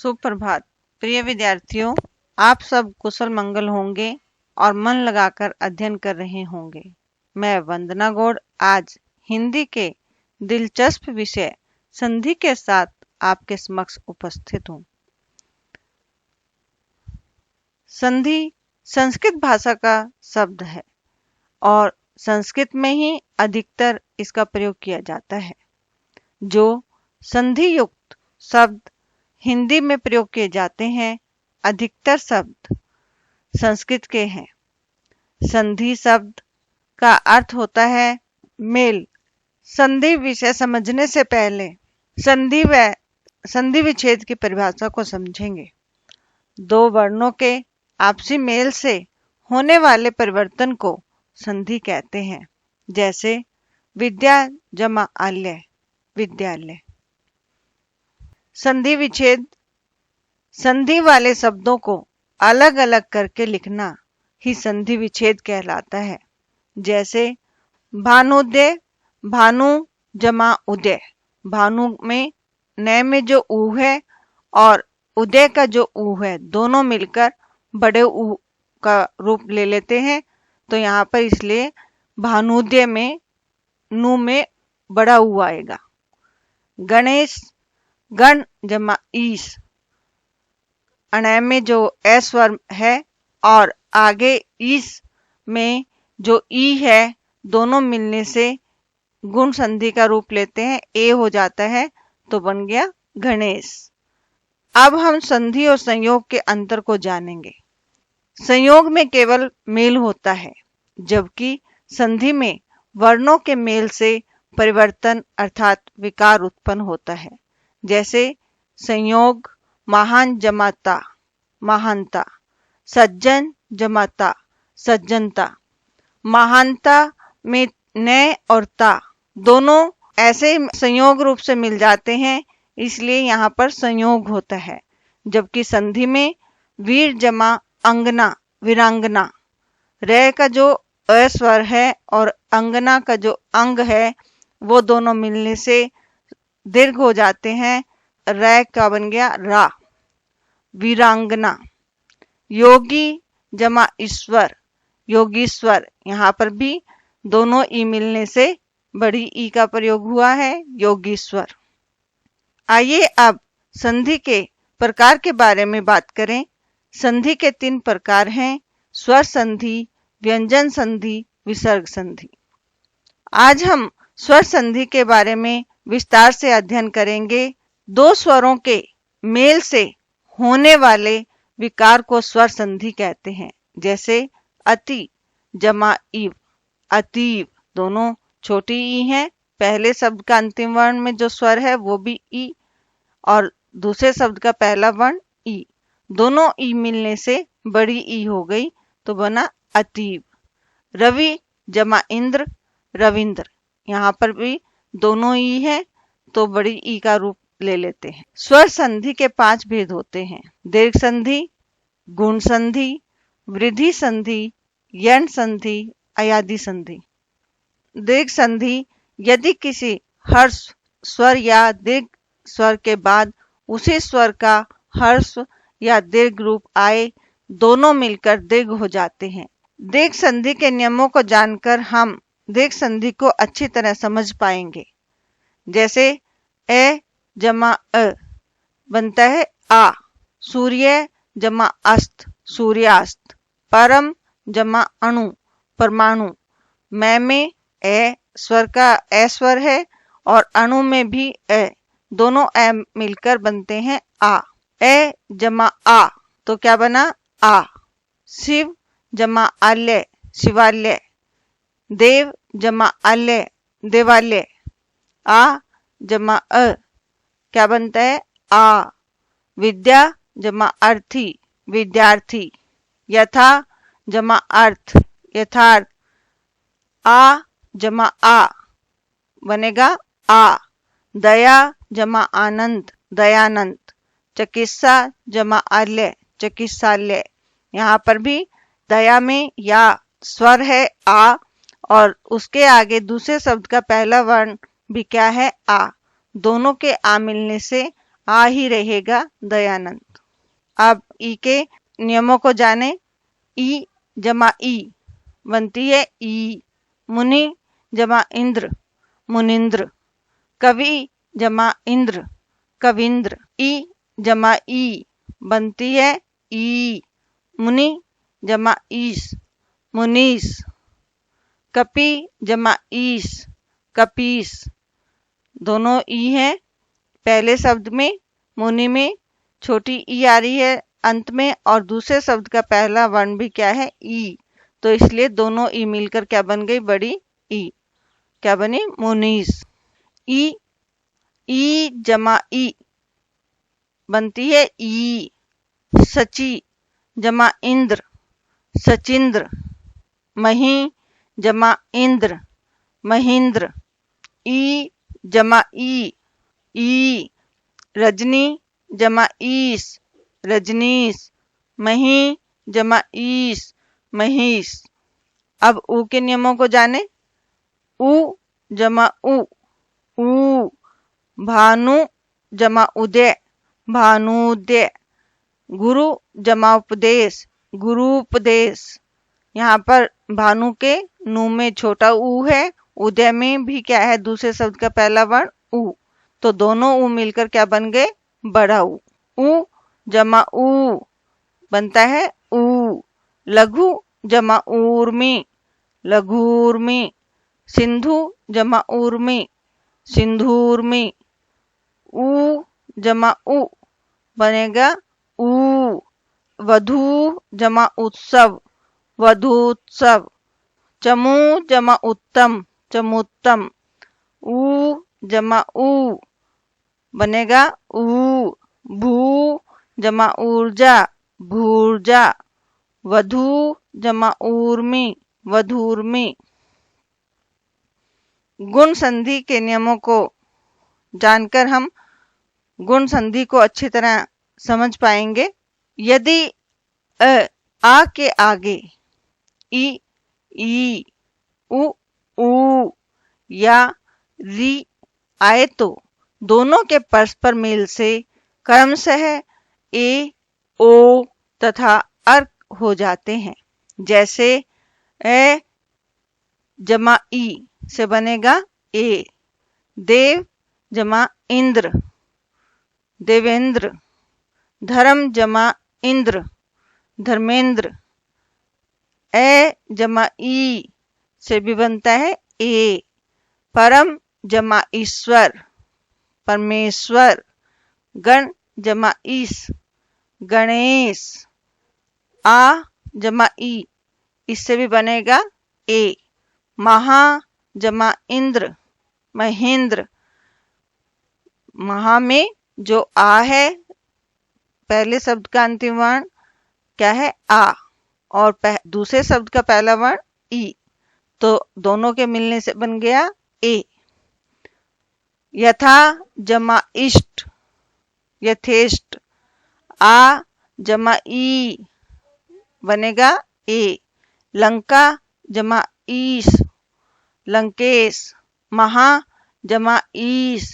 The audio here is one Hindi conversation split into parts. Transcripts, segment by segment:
सुप्रभात प्रिय विद्यार्थियों, आप सब कुशल मंगल होंगे और मन लगाकर अध्ययन कर रहे होंगे। मैं वंदना गौड़ आज हिंदी के दिलचस्प विषय संधि के साथ आपके समक्ष उपस्थित हूँ। संधि संस्कृत भाषा का शब्द है और संस्कृत में ही अधिकतर इसका प्रयोग किया जाता है। जो संधि युक्त शब्द हिंदी में प्रयोग किए जाते हैं, अधिकतर शब्द संस्कृत के हैं। संधि शब्द का अर्थ होता है मेल। संधि विषय समझने से पहले संधि व संधि विच्छेद की परिभाषा को समझेंगे। दो वर्णों के आपसी मेल से होने वाले परिवर्तन को संधि कहते हैं। जैसे विद्या जमा आल्य, विद्यालय। संधि विच्छेद संधि वाले शब्दों को अलग अलग करके लिखना ही संधि विच्छेद कहलाता है। जैसे भानुदय, भानु जमा उदय। भानु में नए में जो ऊ है और उदय का जो ऊ है, दोनों मिलकर बड़े ऊ का रूप ले लेते हैं। तो यहाँ पर इसलिए भानुदय में नू में बड़ा ऊ आएगा। गणेश, गण जमा ईस। अणय में जो ए स्वर है और आगे ईस में जो ई है, दोनों मिलने से गुण संधि का रूप लेते हैं, ए हो जाता है तो बन गया गणेश। अब हम संधि और संयोग के अंतर को जानेंगे। संयोग में केवल मेल होता है, जबकि संधि में वर्णों के मेल से परिवर्तन अर्थात विकार उत्पन्न होता है। जैसे संयोग महान जमाता, महानता। सज्जन जमाता, सज्जनता। महानता में न और ता दोनों ऐसे संयोग रूप से मिल जाते हैं, इसलिए यहाँ पर संयोग होता है। जबकि संधि में वीर जमा अंगना, वीरांगना। रे का जो अ स्वर है और अंगना का जो अंग है, वो दोनों मिलने से दीर्घ हो जाते हैं। रै का बन गया रा, वीरांगना। योगी जमा ईश्वर, योगीश्वर। यहाँ पर भी दोनों ई मिलने से बड़ी ई का प्रयोग हुआ है, योगीश्वर। आइए अब संधि के प्रकार के बारे में बात करें। संधि के 3 प्रकार हैं: स्वर संधि, व्यंजन संधि, विसर्ग संधि। आज हम स्वर संधि के बारे में विस्तार से अध्ययन करेंगे। दो स्वरों के मेल से होने वाले विकार को स्वर संधि कहते हैं। जैसे अति जमा इव, अतीव। दोनों छोटी ई हैं। पहले शब्द का अंतिम वर्ण में जो स्वर है वो भी ई और दूसरे शब्द का पहला वर्ण ई, दोनों ई मिलने से बड़ी ई हो गई तो बना अतीव। रवि जमा इंद्र, रविंद्र। यहाँ पर भी दोनों ई है तो बड़ी ई का रूप ले लेते हैं। स्वर संधि के 5 भेद होते हैं: दीर्घ संधि, गुण संधि, वृद्धि संधि, यण संधि, अयादि संधि। दीर्घ संधि यदि किसी हर्ष स्वर या दीर्घ स्वर के बाद उसी स्वर का हर्ष या दीर्घ रूप आए, दोनों मिलकर दीर्घ हो जाते हैं। दीर्घ संधि के नियमों को जानकर हम दीर्घ संधि को अच्छी तरह समझ पाएंगे। जैसे ए जमा अ बनता है आ। सूर्य जमा अस्त, सूर्यास्त। परम जमा अणु, परमाणु। मैं में ए स्वर का ए स्वर है और अणु में भी ए, दोनों ए मिलकर बनते हैं आ। ए जमा आ तो क्या बना आ। शिव जमा आल्य, शिवालय। देव जमा आल्य, देवालय। आ जमा अ क्या बनता है आ। विद्या जमा अर्थी, विद्यार्थी। यथा जमा अर्थ, यथार्थ। आ जमा आ बनेगा आ। दया जमा आनंद, दयानंद। चिकित्सा जमा आल्य, चिकित्सालय। यहाँ पर भी दया में या स्वर है आ और उसके आगे दूसरे शब्द का पहला वर्ण भी क्या है आ। दोनों के आ मिलने से आ ही रहेगा दयानंद। अब ई के नियमों को जाने। ई जमा ई बनती है ई। मुनि जमा इंद्र मुनिंद्र। कवि जमा इंद्र कविंद्र। ई जमा ई बनती है ई। मुनि जमा ईस मुनीस। कपि जमा ईस कपीस। दोनों ई है पहले शब्द में। मुनि में छोटी ई आ रही है अंत में, और दूसरे शब्द का पहला वर्ण भी क्या है ई, तो इसलिए दोनों ई मिलकर क्या बन गई बड़ी ई। क्या बनी मुनीस। ई जमा ई बनती है ई। सची जमा इंद्र सचिंद्र। मही जमा इंद्र महींद्र। ई जमा ई। रजनी जमा ईस रजनीश। मही जमा ईस महीस। अब ऊ के नियमों को जाने। ऊ जमा ऊ भानु जमा उदय भानुदय। गुरु जमा उपदेश गुरुपदेश। यहाँ पर भानु के नू में छोटा ऊ है, उदय में भी क्या है दूसरे शब्द का पहला वर्ण ऊ, तो दोनों ऊ मिलकर क्या बन गए बड़ा ऊ जमा ऊ बनता है ऊ। लघु जमा ऊर्मी लघूर्मी। सिंधु जमा ऊर्मी सिंधूर्मी। ऊ जमा ऊ बनेगा ऊ। वधू जमा उत्सव वधूत्सव। चमू जमा उत्तम चमुत्तम। ऊ जमा ऊ बनेगा ऊ। भू जमा ऊर्जा भूर्जा। वधू जमा ऊर्मी वधूर्मी। गुण संधि के नियमों को जानकर हम गुण संधि को अच्छी तरह समझ पाएंगे। यदि आ के आगे ई उ ऊ या री आए तो दोनों के परस्पर मेल से क्रमशः ए ओ तथा अर्क हो जाते हैं। जैसे ए जमा ई से बनेगा ए। देव जमा इंद्र देवेंद्र। धर्म जमा इंद्र धर्मेंद्र। ए जमा ई से भी बनता है ए। परम जमा ईश्वर परमेश्वर। गण जमा ईस गणेश। आ जमा ई इससे भी बनेगा ए। महा जमा इंद्र महेंद्र। महा में जो आ है पहले शब्द का अंतिम वर्ण क्या है आ, और दूसरे शब्द का पहला वर्ण ई, तो दोनों के मिलने से बन गया ए। यथा जमा इष्ट यथेष्ट। आ जमा ई बनेगा ए। लंका जमा ईस लंकेश। महा जमा ईस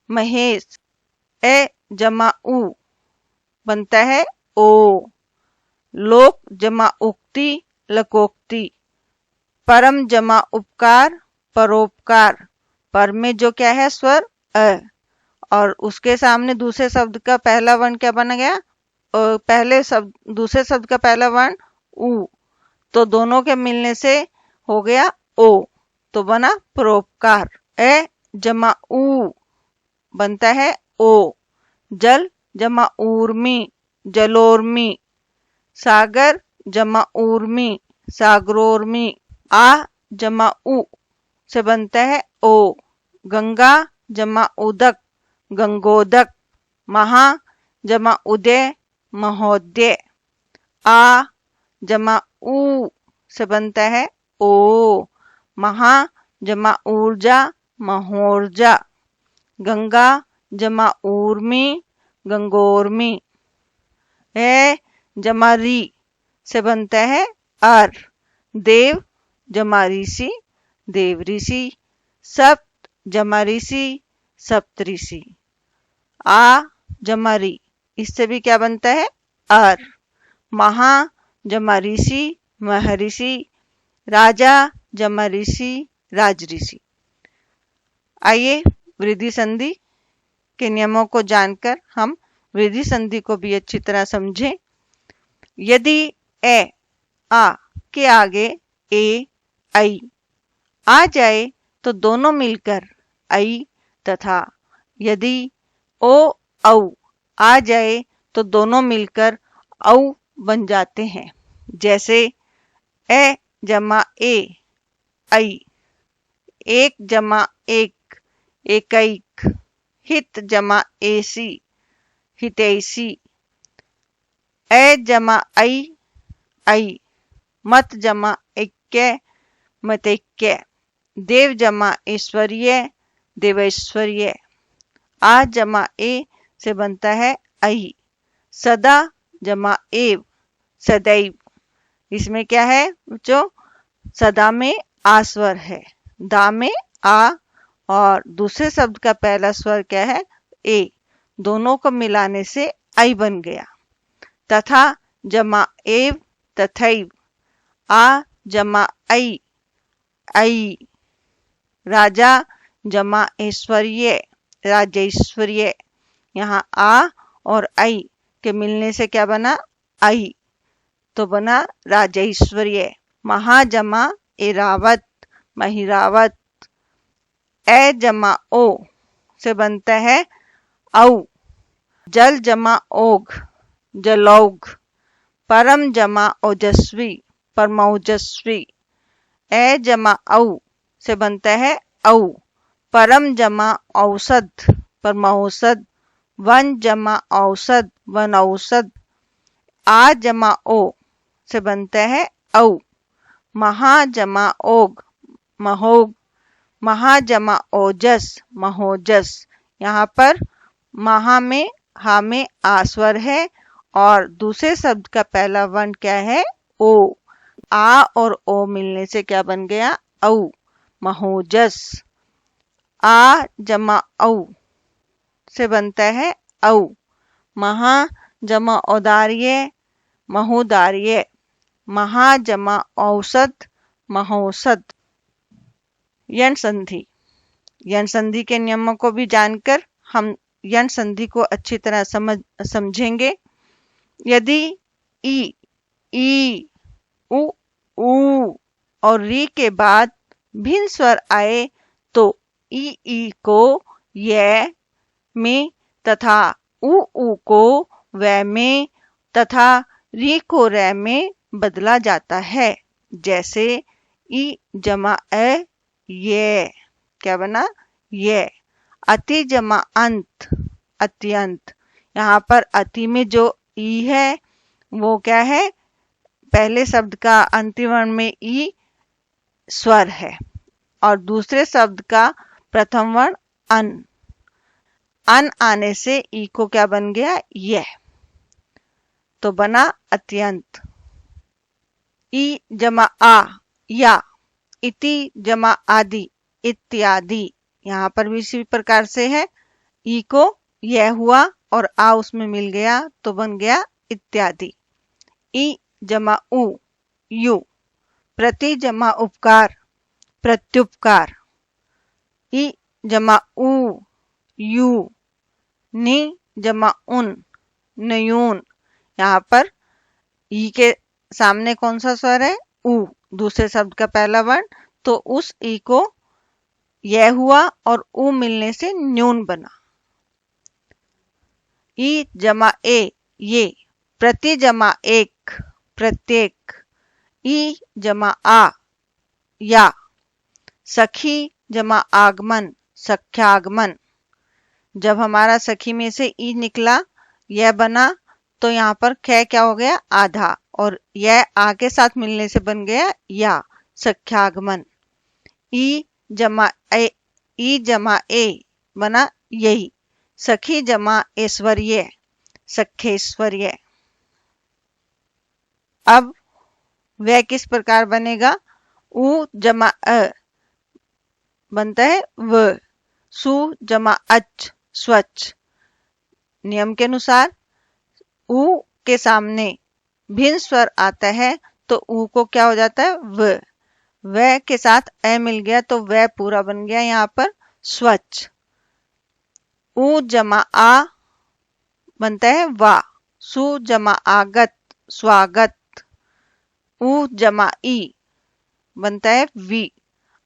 महेश। ए जमा उ बनता है ओ। लोक जमा उक्ति लकोक्ति। परम जमा उपकार परोपकार। पर में जो क्या है स्वर अ, और उसके सामने दूसरे शब्द का पहला वर्ण क्या बन गया पहले शब्द दूसरे शब्द का पहला वर्ण उ, तो दोनों के मिलने से हो गया ओ, तो बना परोपकार। ए जमा ऊ बनता है ओ। जल जमा ऊर्मी जलोर्मी। सागर जमा ऊर्मी सागरोर्मी। आ जमा उ से बनता है ओ। गंगा जमा उदक गंगोदक। महा जमा उदय महोदय। आ जमा ऊ से बनता है ओ। महा जमा ऊर्जा महोर्जा। गंगा जमा ऊर्मी गंगोर्मी। है जमा री से बनता है अर। देव जमा ऋषि देव ऋषि। सप्त जमा ऋषि सप्त ऋषि। आ जमा री, इससे भी क्या बनता है अर। महा जमा ऋषि महर्षि, राजा जमा ऋषि राजऋषि। आइए वृद्धि संधि के नियमों को जानकर हम वृद्धि संधि को भी अच्छी तरह समझें। यदि ए आ के आगे ए आई आ जाए तो दोनों मिलकर आई, तथा यदि ओ औ आ जाए तो दोनों मिलकर औ बन जाते हैं। जैसे ए जमा ए आई, एक जमा एक एकैक, हित जमा एसी हितैषी, ए जमा आई, मत जमा ऐक्य मतैक्य, देव जमा ऐश्वर्य देवैश्वर्य। आ जमा ए से बनता है अहि। सदा जमा एव सदैव, इसमें क्या है बच्चों, सदा में आ स्वर है, दा में आ और दूसरे शब्द का पहला स्वर क्या है ए, दोनों को मिलाने से आई बन गया। तथा जमा एव तथैव, आ जमा आई आई, राजा जमा ऐश्वर्य राजैश्वर्य। यहाँ आ और आई के मिलने से क्या बना आई, तो बना राजैश्वर्य। महा जमा एरावत महिरावत, ए जमा ओ से बनता है औ। जल जमा ओघ जलौघ, परम जमा ओजस्वी परमौजस्वी, ए जमा औ से बनता है औ। परम जमा औसध परमौसध, वन जमा औसध वनौसध, आ जमा ओ से बनता है औ। महा जमा ओग महोग, महा जमा ओजस महोजस। यहाँ पर महा में हा में आ स्वर है और दूसरे शब्द का पहला वर्ण क्या है ओ, आ और ओ मिलने से क्या बन गया औ, महोजस। आ जमा औ से बनता है औ। महा जमा औदार्य महोदार्य, महा जमा औसत महोसत। यण संधि, यण संधि के नियमों को भी जानकर हम यण संधि को अच्छी तरह समझेंगे। यदि ई उ ऊ और री के बाद भिन्न स्वर आए तो ई को य में तथा उ को वै में तथा री को रै में बदला जाता है। जैसे ई जमा ए ये, क्या बना ये। अति जमा अंत अत्यंत, यहाँ पर अति में जो ई है वो क्या है, पहले शब्द का अंतिम वर्ण में ई स्वर है और दूसरे शब्द का प्रथम वर्ण अन आने से ई को क्या बन गया यह, तो बना अत्यंत। ई जमा आ या, इति जमा आदि इत्यादि, यहाँ पर भी इसी प्रकार से है, ई को यह हुआ और आ उसमें मिल गया तो बन गया इत्यादि। ई जमा उ यु, प्रति जमा उपकार प्रत्युपकार। ई जमा उ यू, नि जमा उन नयून। यहाँ पर ई के सामने कौन सा स्वर है उ, दूसरे शब्द का पहला वर्ण, तो उस ई को यह हुआ और उ मिलने से न्यून बना। ई जमा ए ये, प्रति जमा एक प्रत्येक। ई जमा आ या, सखी जमा आगमन सख्यागमन। जब हमारा सखी में से ई निकला यह बना तो यहाँ पर ख क्या हो गया आधा और यह आ के साथ मिलने से बन गया या सख्यागमन। ई जमा ए बना यही। सखी जमा ऐश्वर्य सख्यैश्वर्य। अब वह किस प्रकार बनेगा, उ जमा अ बनता है व। सु जमा अच स्वच्छ, नियम के अनुसार उ के सामने भिन्न स्वर आता है तो उ को क्या हो जाता है, व के साथ ए मिल गया तो व पूरा बन गया यहाँ पर स्वच्छ। उ जमा आ बनता है वा, सु जमा आगत स्वागत। उ जमा ई बनता है वी,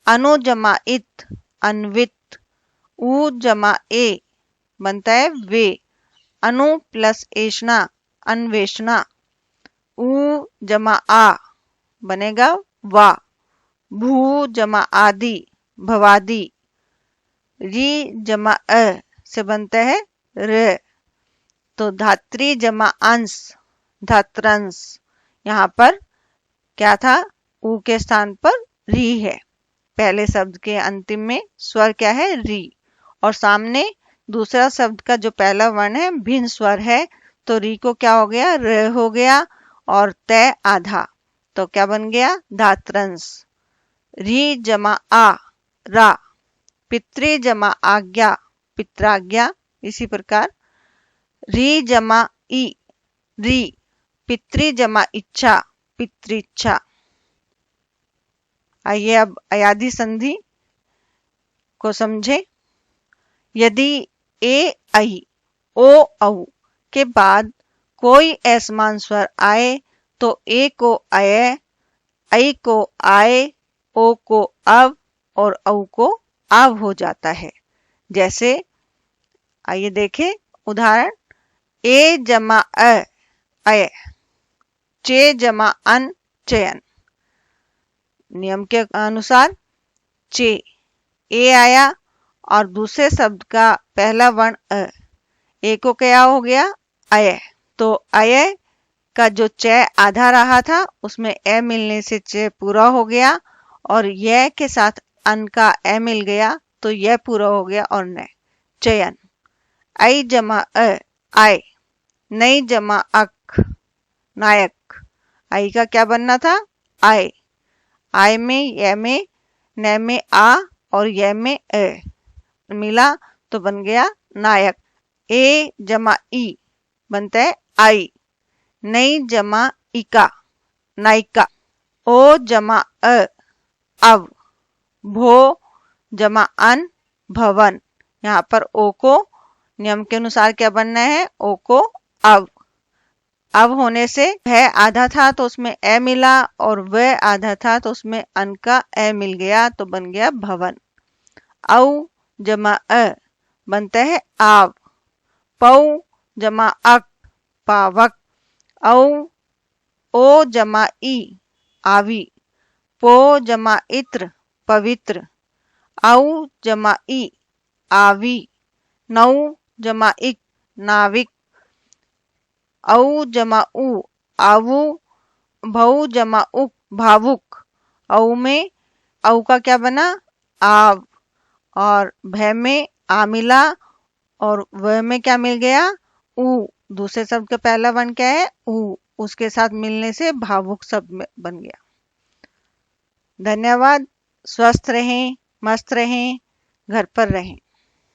अनु जमा इत अन्वित। उ जमा ए बनता है वे, अनु प्लस एषणा अन्वेषणा। उ जमा आ बनेगा वा, भू जमा आदि भवादि। री जमा अ से बनता है र, तो धात्री जमा अंश धात्रंश। यहाँ पर क्या था, उ के स्थान पर री है। पहले शब्द के अंतिम में स्वर क्या है, री, और सामने दूसरा शब्द का जो पहला वर्ण है भिन्न स्वर है, तो री को क्या हो गया, र हो गया, और तय आधा, तो क्या बन गया, धात्रंश। री जमा आ रा, पितृ जमा आज्ञा पित्राज्ञा। इसी प्रकार री जमा ई री, पितृ जमा इच्छा पितृच्छा। आइए अब अयादी संधि को समझे। यदि ए ऐ ओ औ के बाद कोई असमान स्वर आए तो ए को अय, ऐ को आए, ओ को अव और औ को आव हो जाता है। जैसे आइए देखें उदाहरण, ए जमा अय, चे जमा अन चयन। नियम के अनुसार चे, ए आया और दूसरे शब्द का पहला वर्ण ए को क्या हो गया, अय, तो अय का जो च आधा रहा था उसमें ए मिलने से च पूरा हो गया, और य के साथ अन का ए मिल गया तो यह पूरा हो गया, और न चयन। आई जमा आय, नई जमा अक नायक। आई का क्या बनना था, आय, आय में य में न में आ और य में ए मिला तो बन गया नायक। ए जमा ई बनता है आई, नई जमा इका नायिका। ओ जमा अव, भो जमा अन भवन। यहाँ पर ओ को नियम के अनुसार क्या बनना है, ओ को अव होने से है आधा था तो उसमें ए मिला, और वह आधा था तो उसमें अन का ए मिल गया तो बन गया भवन। औ जमा बनता है आव, पौ जमा अक पावक। ओ जमा ई आवी, पो जमा इत्र पवित्र। औ जमा ई आवी, नौ जमा इक नाविक। औ जमा उ आवु, भौ जमा उक भावुक। औ में औ का क्या बना, आव, और भय में आ मिला, और व में क्या मिल गया, उ। दूसरे शब्द का पहला वर्ण क्या है, उ, उसके साथ मिलने से भावुक शब्द बन गया। धन्यवाद। स्वस्थ रहें, मस्त रहें, घर पर रहें।